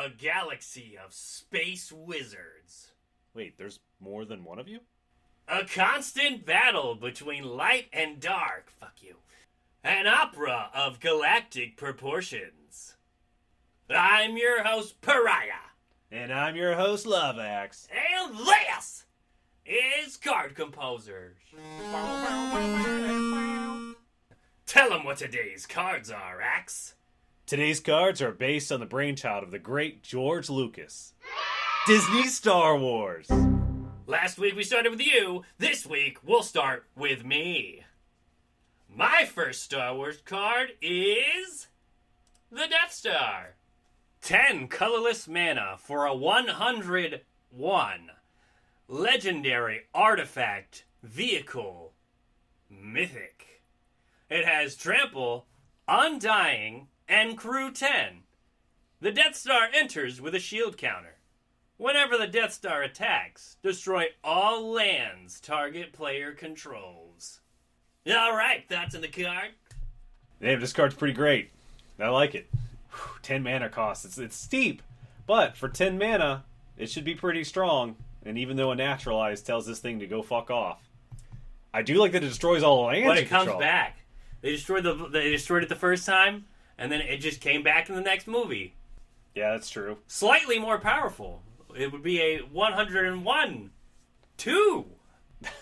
A galaxy of space wizards. Wait, there's more than one of you? A constant battle between light and dark. Fuck you. An opera of galactic proportions. I'm your host, Pariah. And I'm your host, Lovax. And this is Card Composers. Tell them what today's cards are, Axe. Today's cards are based on the brainchild of the great George Lucas. Disney Star Wars. Last week we started with you. This week we'll start with me. My first Star Wars card is the Death Star. 10 colorless mana for a 101 legendary artifact vehicle mythic. It has Trample, Undying, and Crew 10. The Death Star enters with a shield counter. Whenever the Death Star attacks, destroy all lands target player controls. Alright, thoughts on the card? Damn, this card's pretty great. I like it. 10 mana cost. It's steep, but for 10 mana, it should be pretty strong. And even though a Naturalize tells this thing to go fuck off, I do like that it destroys all the lands. But it comes back. They destroyed it the first time, and then it just came back in the next movie. Yeah, that's true. Slightly more powerful. It would be a 101. 2.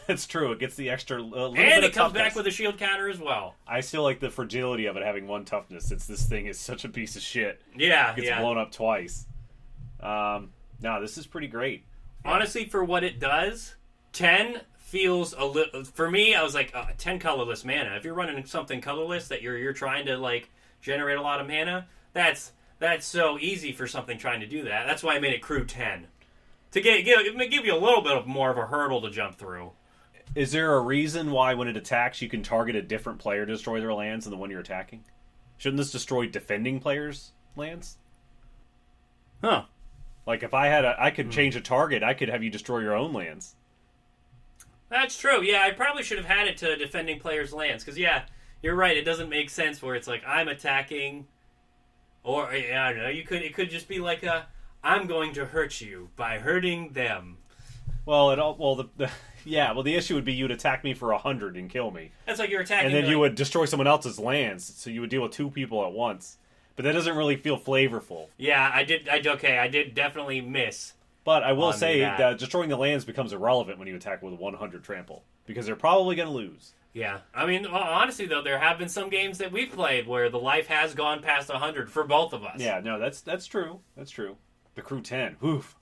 That's true. It gets the extra little and bit it of comes toughness. back with a shield counter as well. I still like the fragility of it having 1 toughness, since this thing is such a piece of shit. Yeah, It gets blown up twice. No, this is pretty great. Honestly, for what it does, 10 feels a little... For me, I was like, 10 colorless mana. If you're running something colorless that you're trying to, like, generate a lot of mana, that's so easy for something trying to do that. That's why I made it Crew 10. To give you a little bit of more of a hurdle to jump through. Is there a reason why when it attacks you can target a different player to destroy their lands than the one you're attacking? Shouldn't this destroy defending players' lands? Huh. Like if I could change a target, I could have you destroy your own lands. That's true. Yeah, I probably should have had it to defending players' lands. Because, yeah, you're right. It doesn't make sense where it's like, I'm attacking. Or, I don't know. It could just be like I'm going to hurt you by hurting them. Well, the issue would be you'd attack me for 100 and kill me. That's like you're attacking... And then you would destroy someone else's lands, so you would deal with 2 people at once. But that doesn't really feel flavorful. Yeah, I did definitely miss. But I will say that. that destroying the lands becomes irrelevant when you attack with 100 trample. Because they're probably going to lose. Yeah. I mean, honestly, though, there have been some games that we've played where the life has gone past 100 for both of us. Yeah, no, that's true. That's true. The Crew 10. Oof.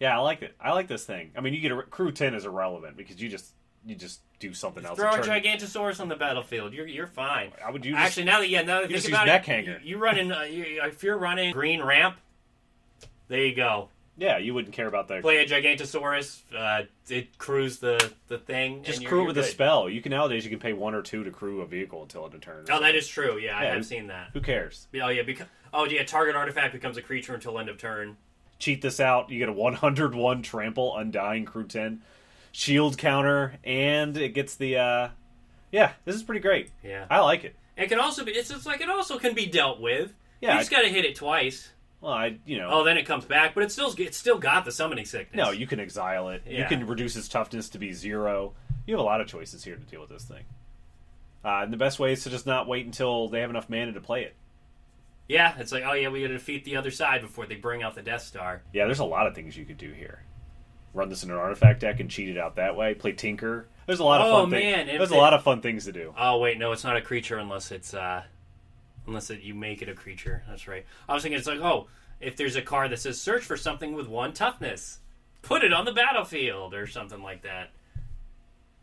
Yeah, I like it. I like this thing. I mean, you get Crew 10 is irrelevant because you just do something else. Throw a Gigantosaurus on the battlefield. You're fine. Now that you think about neck it, hanger. you running if you're running green ramp, there you go. Yeah, you wouldn't care about that. Play a Gigantosaurus. It crews the thing. Just and crew it you're with good. a spell. Nowadays you can pay 1 or 2 to crew a vehicle until it turns. Oh, that is true. Yeah, I have seen that. Who cares? Oh yeah. Target artifact becomes a creature until end of turn. Cheat this out. You get a 101 trample, Undying, Crew 10, shield counter, and it gets the. Yeah, this is pretty great. Yeah, I like it. It can also be. It's like it also can be dealt with. Yeah, you just got to hit it twice. Well, Oh, then it comes back, but it's still got the summoning sickness. No, you can exile it. Yeah. You can reduce its toughness to be 0. You have a lot of choices here to deal with this thing. And the best way is to just not wait until they have enough mana to play it. Yeah, it's like, we gotta defeat the other side before they bring out the Death Star. Yeah, there's a lot of things you could do here. Run this in an artifact deck and cheat it out that way. Play Tinker. There's a lot of fun things. There's a lot of fun things to do. Oh wait, no, it's not a creature unless you make it a creature. That's right. I was thinking it's like, if there's a card that says search for something with 1 toughness, put it on the battlefield or something like that.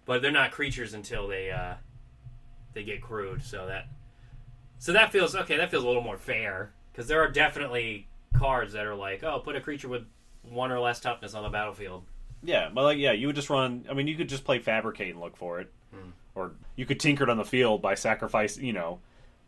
But they're not creatures until they get crewed. So that feels okay. That feels a little more fair because there are definitely cards that are like, put a creature with 1 or less toughness on the battlefield. Yeah, but you would just run. I mean, you could just play Fabricate and look for it, or you could tinker it on the field by sacrifice.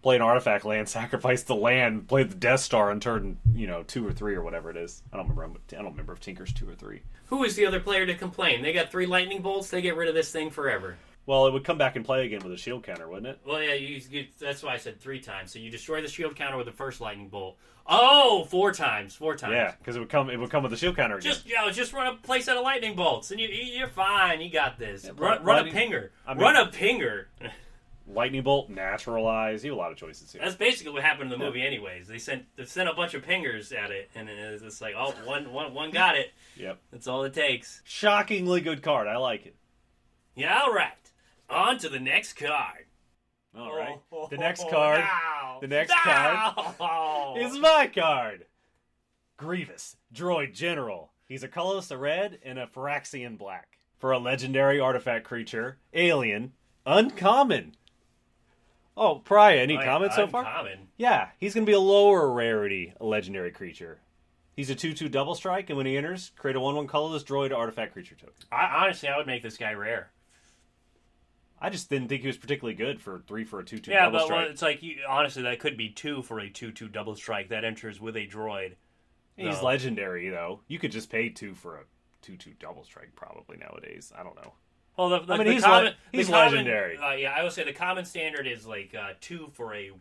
Play an artifact land, sacrifice the land, play the Death Star on turn 2 or 3 or whatever it is. I don't remember if Tinker's 2 or 3. Who is the other player to complain? They got 3 lightning bolts. They get rid of this thing forever. Well, it would come back and play again with a shield counter, wouldn't it? Well, yeah, that's why I said 3 times. So you destroy the shield counter with the first lightning bolt. Oh, 4 times. 4 times. Yeah, because it would come with the shield counter again. Just run a play set of lightning bolts, and you're fine. You got this. Yeah, run a pinger. Run a pinger. Lightning bolt, naturalize. You have a lot of choices here. That's basically what happened in the movie, anyways. They sent a bunch of pingers at it, and it's just like, oh, one got it. Yep. That's all it takes. Shockingly good card. I like it. Yeah, all right. On to the next card. All right. The next card. No. The next card is my card. Grievous, Droid General. He's a colorless, a red, and a Phyraxian black. For a legendary artifact creature, alien, uncommon. Oh, Pariah, any comments so far? Uncommon? Yeah, he's going to be a lower rarity legendary creature. He's a 2/2 double strike, and when he enters, create a 1/1 colorless droid artifact creature token. Honestly, I would make this guy rare. I just didn't think he was particularly good for 3 for a 2/2 Yeah, double but strike. it's like, honestly, that could be 2 for a 2/2 double strike that enters with a droid. He's No. legendary, though. You could just pay 2 for a 2/2 double strike probably nowadays. I don't know. Well, I mean, he's common, he's the common- legendary. Yeah, I would say the common standard is like 2 for a,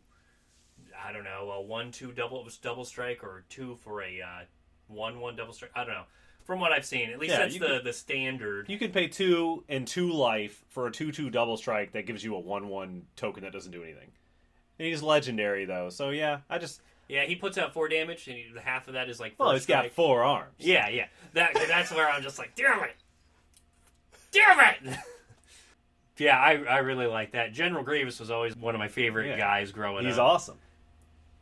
I don't know, a 1/2 double strike, or 2 for a 1/1 double strike. I don't know. From what I've seen, at least Yeah, that's the standard. You could pay 2 and 2 life for a 2/2 double strike that gives you a 1/1 token that doesn't do anything. And he's legendary, though. So, yeah, Yeah, he puts out 4 damage, and half of that is like first well, he's got strike. 4 arms. Yeah. That's where I'm just like, damn it! Damn it! Yeah, I really like that. General Grievous was always one of my favorite guys growing up. He's awesome.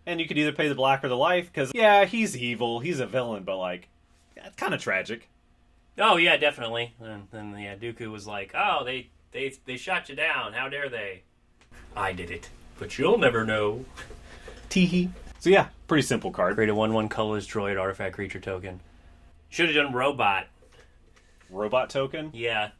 And you could either pay the black or the life, because, yeah, he's evil, he's a villain, but, like, it's kind of tragic. Oh, yeah, definitely. And then, Dooku was like, oh, they shot you down. How dare they? I did it. But you'll never know. Teehee. So, yeah, pretty simple card. Create a 1/1 colorless droid artifact creature token. Should have done robot. Robot token? Yeah.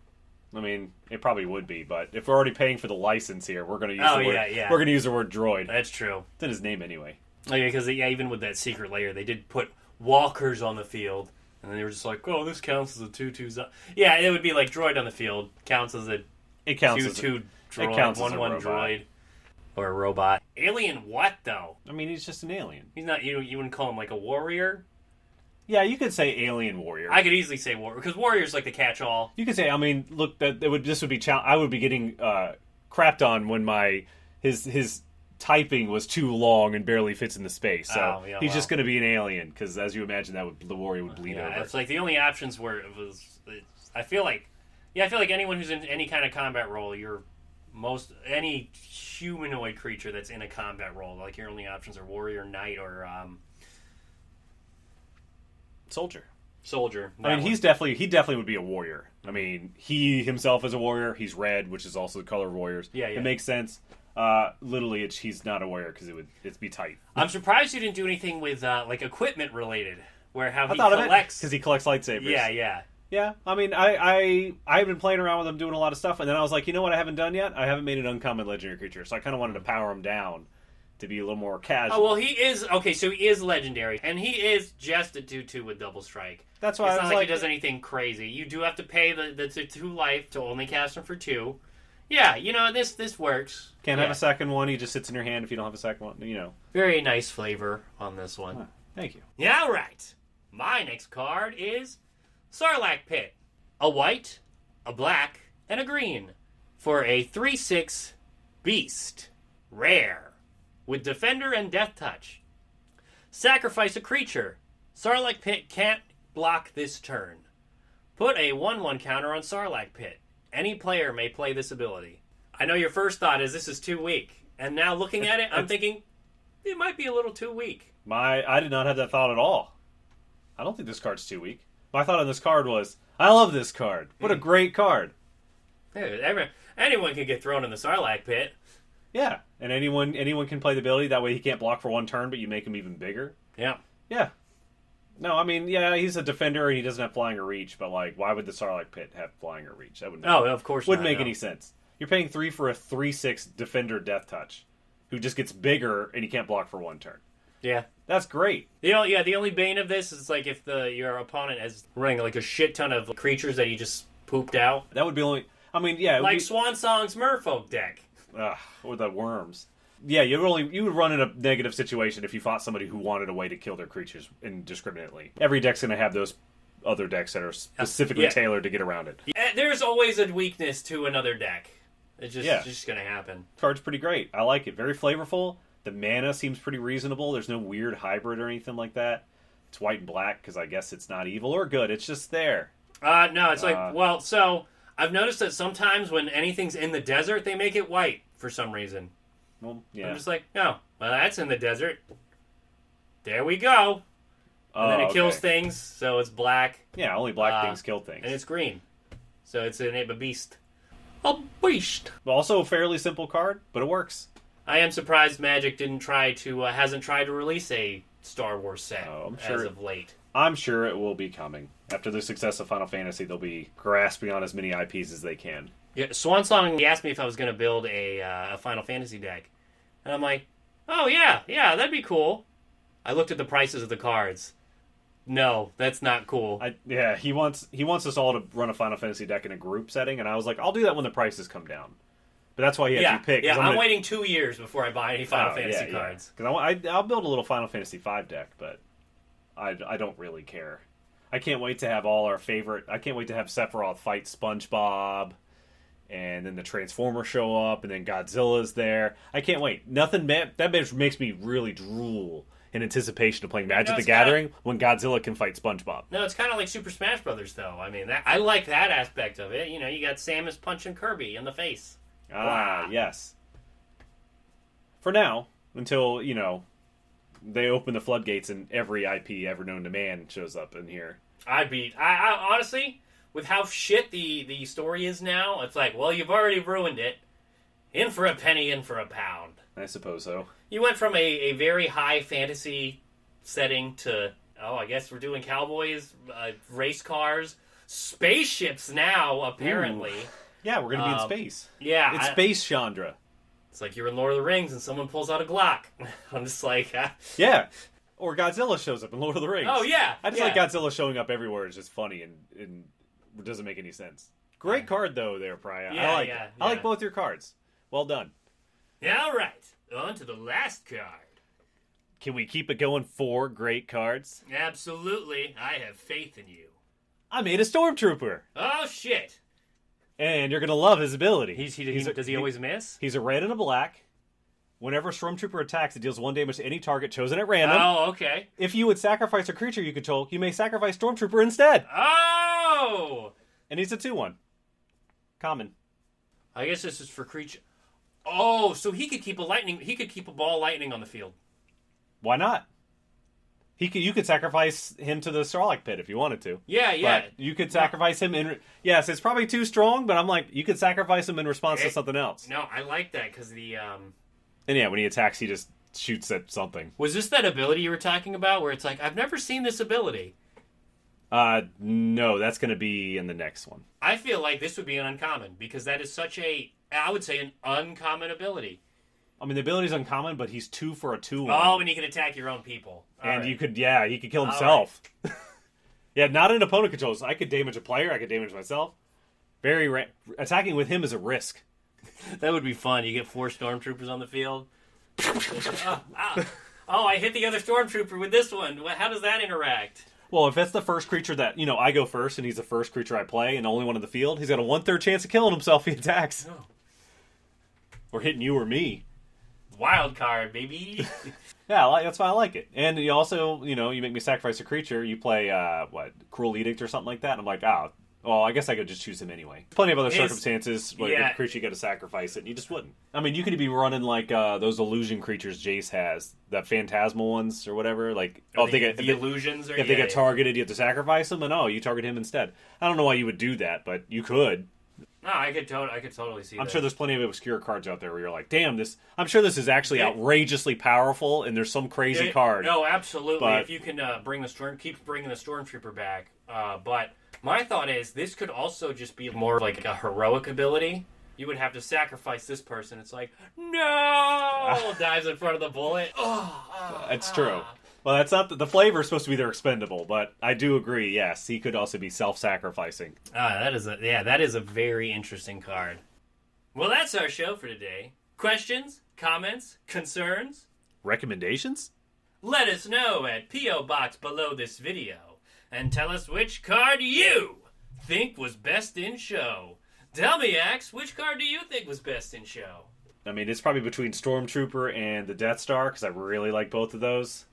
I mean, it probably would be, but if we're already paying for the license here, we're going to use Oh, the word. yeah. We're going to use the word droid. That's true. It's in his name anyway. Oh, yeah, because even with that secret layer, they did put walkers on the field. And they were just like, oh, this counts as a 2/2. Yeah, it would be like droid on the field counts as a It counts 2/2 droid, it counts as a 1/1 robot. droid, or a robot. Alien what though? I mean, he's just an alien. He's not. You wouldn't call him like a warrior. Yeah, you could say alien warrior. I could easily say warrior because warrior's like the catch-all. You could say. I mean, look, this would be. I would be getting crapped on when his typing was too long and barely fits in the space. So he's just going to be an alien because, as you imagine, the warrior would bleed over. It's like the only options were I feel like anyone who's in any kind of combat role, any humanoid creature that's in a combat role, like your only options are warrior, knight, or soldier. I mean, he definitely would be a warrior. I mean, he himself is a warrior. He's red, which is also the color of warriors. Yeah. It makes sense. Literally, he's not a warrior because it'd be tight. I'm surprised you didn't do anything with like equipment related, where I he thought collects because he collects lightsabers. Yeah. Yeah, I mean, I've been playing around with him doing a lot of stuff, and then I was like, you know what I haven't done yet? I haven't made an uncommon legendary creature, so I kind of wanted to power him down to be a little more casual. Oh, well, he is... Okay, so he is legendary, and he is just a 2/2 with double strike. That's why it's I was not like... he does anything crazy. You do have to pay the 2 life to only cast him for 2. Yeah, this works. Can't have a second one, he just sits in your hand if you don't have a second one, Very nice flavor on this one. Huh, thank you. Yeah, all right. My next card is Sarlacc Pit. A white, a black, and a green. For a 3/6 beast. Rare. With Defender and Death Touch. Sacrifice a creature. Sarlacc Pit can't block this turn. Put a 1/1 counter on Sarlacc Pit. Any player may play this ability. I know your first thought is this is too weak. And now looking at it, I'm thinking, it might be a little too weak. I did not have that thought at all. I don't think this card's too weak. My thought on this card was, I love this card. What a great card. Anyone can get thrown in the Sarlacc Pit. Yeah, and anyone can play the ability. That way he can't block for one turn, but you make him even bigger. Yeah. Yeah. No, I mean, yeah, he's a defender and he doesn't have flying or reach, but like, why would the Sarlacc Pit have flying or reach? That wouldn't. Of course wouldn't not, make no. any sense. You're paying 3 for a 3/6 defender Death Touch, who just gets bigger and he can't block for one turn. Yeah. That's great. The only bane of this is like if your opponent has running like a shit ton of creatures that you just pooped out. That would be only. I mean, yeah, Like Swan Song's Merfolk deck. or the worms. Yeah, you would run in a negative situation if you fought somebody who wanted a way to kill their creatures indiscriminately. Every deck's going to have those other decks that are specifically tailored to get around it. There's always a weakness to another deck. It's just going to happen. Card's pretty great. I like it. Very flavorful. The mana seems pretty reasonable. There's no weird hybrid or anything like that. It's white and black because I guess it's not evil or good. It's just there. No, it's so I've noticed that sometimes when anything's in the desert, they make it white for some reason. Well, yeah. I'm just like, no, well, that's in the desert. There we go. And then it kills things, so it's black. Yeah, only black things kill things. And it's green. So it's a beast. A beast. Also a fairly simple card, but it works. I am surprised Magic hasn't tried to release a Star Wars set as of late. I'm sure it will be coming. After the success of Final Fantasy, they'll be grasping on as many IPs as they can. Yeah, Swan Song, he asked me if I was going to build a Final Fantasy deck. And I'm like, oh, yeah, that'd be cool. I looked at the prices of the cards. No, that's not cool. He wants us all to run a Final Fantasy deck in a group setting, and I was like, I'll do that when the prices come down. But that's why he had you pick. Yeah, I'm waiting 2 years before I buy any Final Fantasy cards. Because I'll build a little Final Fantasy V deck, but I don't really care. I can't wait to have all our favorite... I can't wait to have Sephiroth fight SpongeBob, and then the Transformers show up, and then Godzilla's there. I can't wait. That makes me really drool in anticipation of playing Magic the Gathering when Godzilla can fight SpongeBob. No, it's kind of like Super Smash Brothers, though. I mean, I like that aspect of it. You know, you got Samus punching Kirby in the face. Wow. Yes. For now, until, they open the floodgates and every IP ever known to man shows up in here. I honestly, with how shit the story is now, it's like, well, you've already ruined it. In for a penny, in for a pound. I suppose so. You went from a very high fantasy setting to, I guess we're doing cowboys, race cars, spaceships now, apparently. Ooh. Yeah, we're going to be in space. Yeah. It's space Chandra. It's like you're in Lord of the Rings and someone pulls out a Glock. I'm just like... Yeah. Or Godzilla shows up in Lord of the Rings. Oh, yeah. I just like Godzilla showing up everywhere. It's just funny and it doesn't make any sense. Great card, though, there, Pariah. Yeah, I like both your cards. Well done. Yeah, all right. On to the last card. Can we keep it going 4 great cards? Absolutely. I have faith in you. I made a Stormtrooper. Oh, shit. And you're going to love his ability. Does he always miss? He's a red and a black. Whenever a Stormtrooper attacks, it deals 1 damage to any target chosen at random. Oh, okay. If you would sacrifice a creature you control, you may sacrifice Stormtrooper instead. Oh! And he's a 2/1. Common. I guess this is for creature. Oh, so he could keep a ball lightning on the field. Why not? You could sacrifice him to the Sarlacc pit if you wanted to. Yeah. But you could sacrifice him in... Yes, it's probably too strong, but I'm like, you could sacrifice him in response to something else. No, I like that, because the... And yeah, when he attacks, he just shoots at something. Was this that ability you were talking about, where it's like, I've never seen this ability? No, that's going to be in the next one. I feel like this would be an uncommon, because that is such I would say, an uncommon ability. I mean, the ability's uncommon, but he's 2 for a 2/1. Oh, and he can attack your own people. He could kill himself. Right. Yeah, not an opponent controls. I could damage a player. I could damage myself. Attacking with him is a risk. That would be fun. You get 4 Stormtroopers on the field. I hit the other Stormtrooper with this one. How does that interact? Well, if that's the first creature that, I go first and he's the first creature I play and the only one in the field, he's got a 1/3 chance of killing himself if he attacks. Oh. Or hitting you or me. Wild card, baby. Yeah, that's why I like it. And you also, you make me sacrifice a creature. You play, Cruel Edict or something like that. And I'm like, well, I guess I could just choose him anyway. Plenty of other circumstances where the creature you got to sacrifice it, and you just wouldn't. I mean, you could be running like those illusion creatures Jace has, the phantasmal ones or whatever. Like, if they get illusions, if they get targeted, you have to sacrifice them, and you target him instead. I don't know why you would do that, but you could. No, I could totally see that. I'm sure there's plenty of obscure cards out there where you're like, damn, I'm sure this is actually outrageously powerful, and there's some crazy card. No, absolutely. But if you can keep bringing the Stormtrooper back. But my thought is, this could also just be more like a heroic ability. You would have to sacrifice this person. It's like, no! Dives in front of the bullet. It's true. Well, that's not the flavor is supposed to be they're expendable, but I do agree. Yes, he could also be self-sacrificing. That is a very interesting card. Well, that's our show for today. Questions, comments, concerns? Recommendations? Let us know at P.O. Box below this video. And tell us which card you think was best in show. Tell me, Axe, which card do you think was best in show? I mean, it's probably between Stormtrooper and the Death Star, because I really like both of those.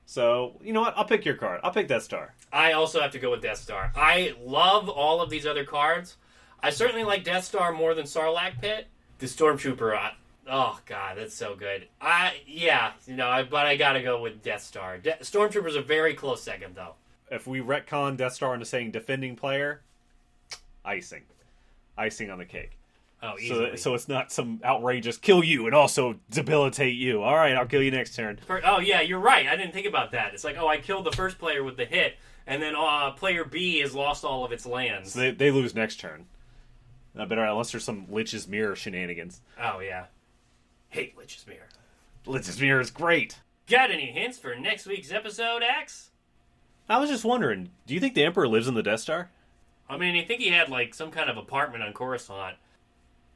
So, you know what? I'll pick your card. I'll pick Death Star. I also have to go with Death Star. I love all of these other cards. I certainly like Death Star more than Sarlacc Pit. The Stormtrooper, oh god, that's so good. But I gotta go with Death Star. Stormtrooper's a very close second, though. If we retcon Death Star into saying defending player, icing on the cake. Oh, easily. So it's not some outrageous kill you and also debilitate you. All right, I'll kill you next turn. Oh yeah, you're right. I didn't think about that. It's like, I killed the first player with the hit, and then player B has lost all of its lands. So they lose next turn. Unless there's some Lich's Mirror shenanigans. Oh yeah, hate Lich's Mirror. Lich's Mirror is great. Got any hints for next week's episode, Axe? I was just wondering, do you think the Emperor lives in the Death Star? I mean, I think he had like some kind of apartment on Coruscant.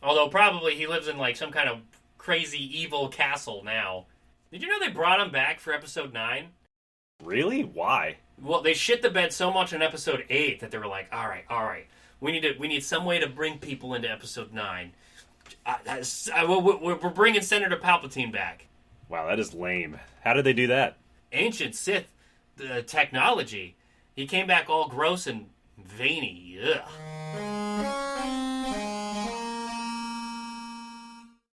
Although probably he lives in like some kind of crazy evil castle now. Did you know they brought him back for episode 9? Really? Why? Well, they shit the bed so much in episode 8 that they were like, all right. We need some way to bring people into episode 9. We're bringing Senator Palpatine back. Wow, that is lame. How did they do that? Ancient Sith technology. He came back all gross and veiny. Ugh.